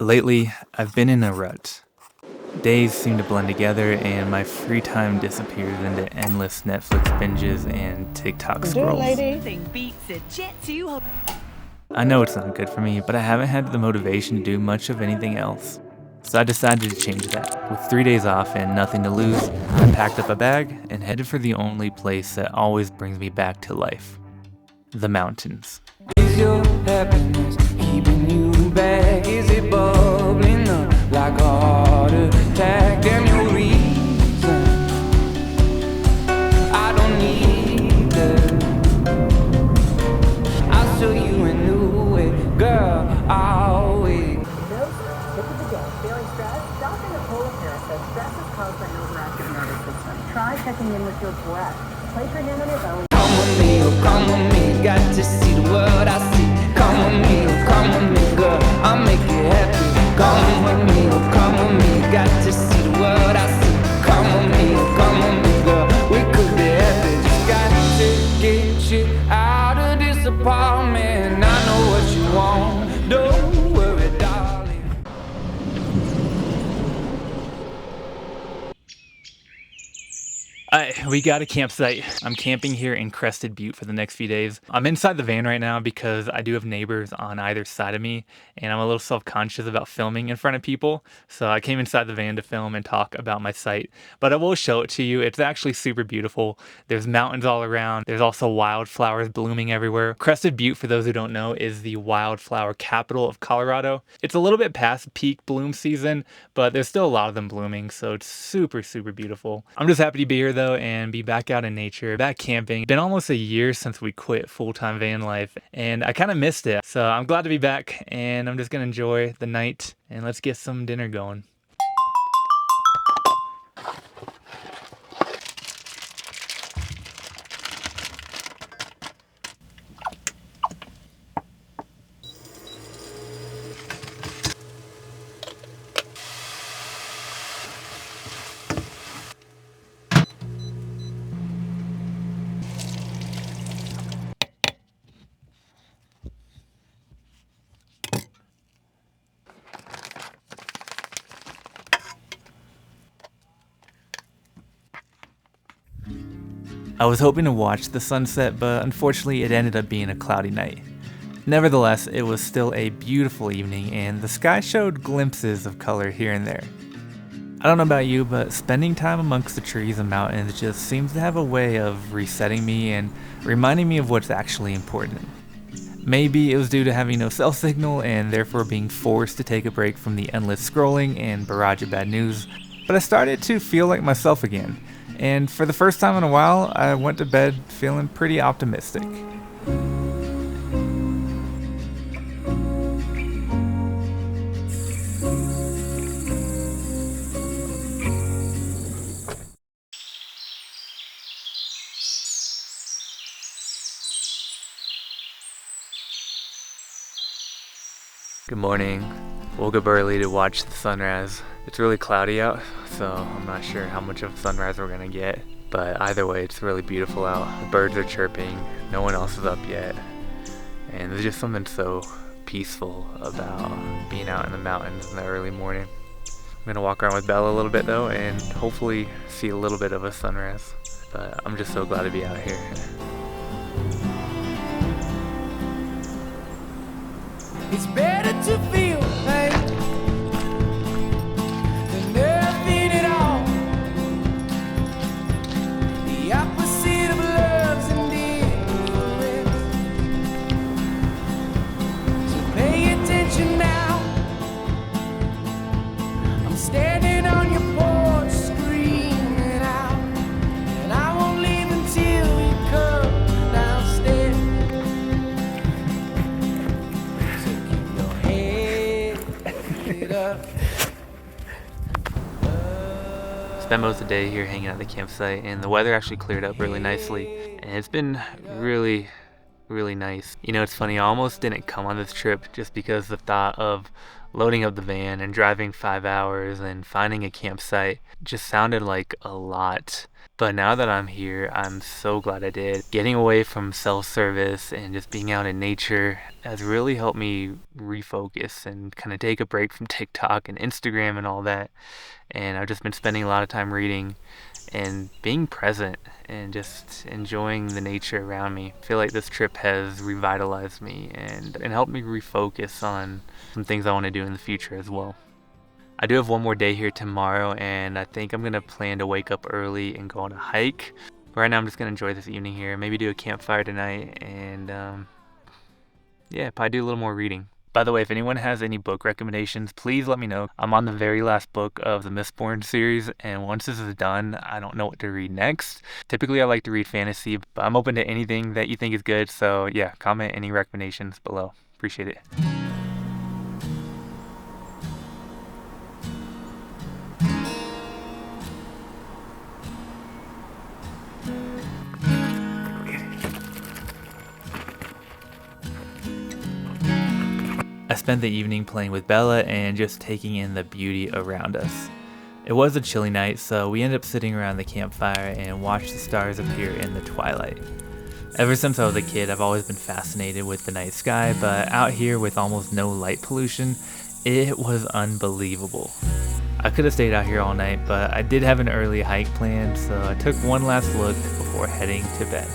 Lately, I've been in a rut. Days seem to blend together and my free time disappears into endless Netflix binges and TikTok scrolls. I know it's not good for me, but I haven't had the motivation to do much of anything else. So I decided to change that. With 3 days off and nothing to lose, I packed up a bag and headed for the only place that always brings me back to life. The mountains. Is your happiness keeping you back? Is it bubbling up like a heart attack? Damn your reason, I don't need that. I'll show you a new way, girl, I'll wait. Feeling stressed? Dr. Nicole Harris says stress is caused by an overactive nervous system. Try checking in with your breath. Place your hand on your belly. Come with me, oh come with me, got to see the world I see. Come with me, oh come with me, girl, I'll make you happy. Come with me, oh come with me, got to see the world I see. Come with me, oh come with me, girl, we could be happy. Just got to get you out of this apartment. I know what you want, don't worry, darling. We got a campsite. I'm camping here in Crested Butte for the next few days. I'm inside the van right now because I do have neighbors on either side of me, and I'm a little self-conscious about filming in front of people. So I came inside the van to film and talk about my site, but I will show it to you. It's actually super beautiful. There's mountains all around. There's also wildflowers blooming everywhere. Crested Butte, for those who don't know, is the wildflower capital of Colorado. It's a little bit past peak bloom season, but there's still a lot of them blooming, so it's super, super beautiful. I'm just happy to be here though and be back out in nature, back camping. Been almost a year since we quit full-time van life and I kind of missed it. So I'm glad to be back and I'm just gonna enjoy the night and let's get some dinner going. I was hoping to watch the sunset, but unfortunately it ended up being a cloudy night. Nevertheless, it was still a beautiful evening and the sky showed glimpses of color here and there. I don't know about you, but spending time amongst the trees and mountains just seems to have a way of resetting me and reminding me of what's actually important. Maybe it was due to having no cell signal and therefore being forced to take a break from the endless scrolling and barrage of bad news, but I started to feel like myself again. And for the first time in a while, I went to bed feeling pretty optimistic. Good morning. Woke up early to watch the sunrise. It's really cloudy out, so I'm not sure how much of a sunrise we're gonna get. But either way, it's really beautiful out. The birds are chirping, no one else is up yet. And there's just something so peaceful about being out in the mountains in the early morning. I'm gonna walk around with Bella a little bit though, and hopefully see a little bit of a sunrise. But I'm just so glad to be out here. It's better to feel pain than nothing at all. The opposite of love's indifference. So pay attention now. I'm standing on your porch screaming out, and I won't leave until you come downstairs. Spent most of the day here hanging out at the campsite and the weather actually cleared up really nicely and it's been really nice. You know, it's funny, I almost didn't come on this trip just because the thought of loading up the van and driving 5 hours and finding a campsite just sounded like a lot. But now that I'm here, I'm so glad I did. Getting away from self-service and just being out in nature has really helped me refocus and kind of take a break from TikTok and Instagram and all that. And I've just been spending a lot of time reading and being present and just enjoying the nature around me. I feel like this trip has revitalized me and helped me refocus on some things I want to do in the future as well. I do have one more day here tomorrow, and I think I'm gonna plan to wake up early and go on a hike. But right now I'm just gonna enjoy this evening here, maybe do a campfire tonight, and yeah, probably do a little more reading. By the way, if anyone has any book recommendations, please let me know. I'm on the very last book of the Mistborn series, and once this is done, I don't know what to read next. Typically, I like to read fantasy, but I'm open to anything that you think is good, so yeah, comment any recommendations below. Appreciate it. I spent the evening playing with Bella and just taking in the beauty around us. It was a chilly night, so we ended up sitting around the campfire and watched the stars appear in the twilight. Ever since I was a kid, I've always been fascinated with the night sky, but out here with almost no light pollution, it was unbelievable. I could have stayed out here all night, but I did have an early hike planned, so I took one last look before heading to bed.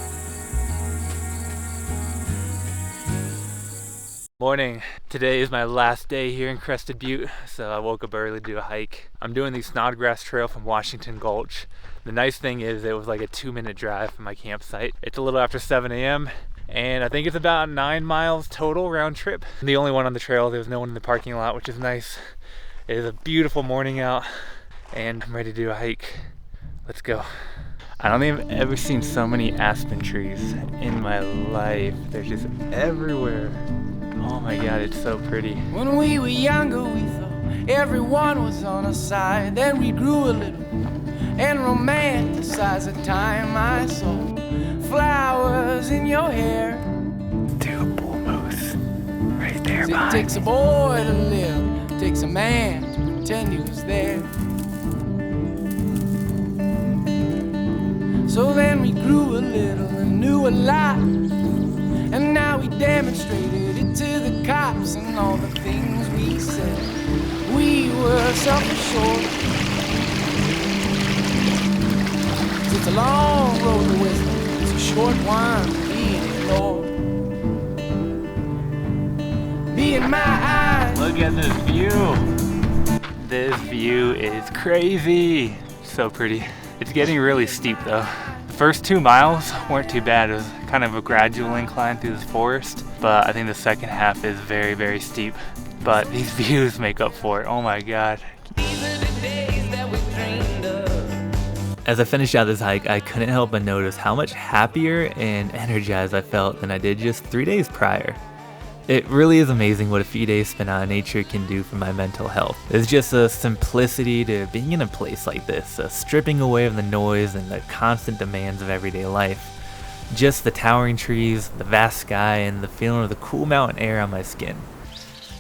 Morning. Today is my last day here in Crested Butte, so I woke up early to do a hike. I'm doing the Snodgrass Trail from Washington Gulch. The nice thing is it was like a 2-minute drive from my campsite. It's a little after 7 a.m. and I think it's about 9 miles total round trip. I'm the only one on the trail. There's no one in the parking lot, which is nice. It is a beautiful morning out and I'm ready to do a hike. Let's go. I don't think I've ever seen so many aspen trees in my life. They're just everywhere. Oh my god, it's so pretty. When we were younger, we thought everyone was on our side. Then we grew a little and romanticized the time I saw flowers in your hair. Do a bull moose right there. It takes a boy to live, it takes a man to pretend he was there. So then we grew a little and knew a lot, and now we demonstrated it to the cops and all the things we said. We were self-assured. It's a long road to wisdom, it's a short one being ignored. Be in my eyes. Look at this view. This view is crazy. So pretty. It's getting really steep though. The first 2 miles weren't too bad. It was kind of a gradual incline through this forest, but I think the second half is very, very steep. But these views make up for it. Oh my god. As I finished out this hike, I couldn't help but notice how much happier and energized I felt than I did just 3 days prior. It really is amazing what a few days spent out in nature can do for my mental health. There's just a simplicity to being in a place like this, a stripping away of the noise and the constant demands of everyday life. Just the towering trees, the vast sky, and the feeling of the cool mountain air on my skin.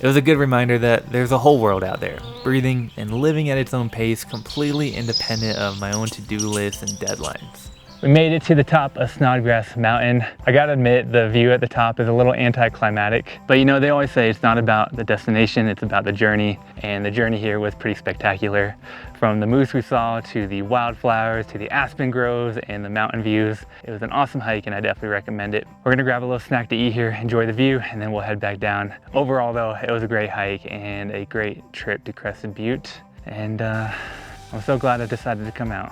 It was a good reminder that there's a whole world out there, breathing and living at its own pace, completely independent of my own to-do lists and deadlines. We made it to the top of Snodgrass Mountain. I gotta admit, the view at the top is a little anticlimactic, but you know, they always say it's not about the destination, it's about the journey, and the journey here was pretty spectacular. From the moose we saw, to the wildflowers, to the aspen groves, and the mountain views. It was an awesome hike, and I definitely recommend it. We're gonna grab a little snack to eat here, enjoy the view, and then we'll head back down. Overall though, it was a great hike and a great trip to Crested Butte, and I'm so glad I decided to come out.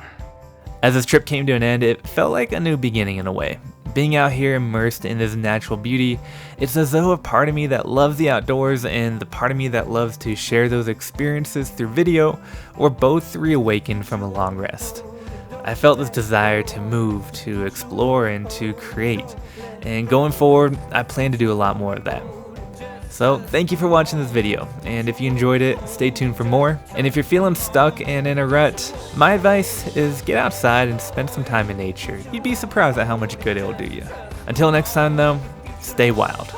As this trip came to an end, it felt like a new beginning in a way. Being out here immersed in this natural beauty, it's as though a part of me that loves the outdoors and the part of me that loves to share those experiences through video were both reawakened from a long rest. I felt this desire to move, to explore, and to create. And going forward, I plan to do a lot more of that. So thank you for watching this video, and if you enjoyed it, stay tuned for more. And if you're feeling stuck and in a rut, my advice is get outside and spend some time in nature. You'd be surprised at how much good it'll do you. Until next time though, stay wild.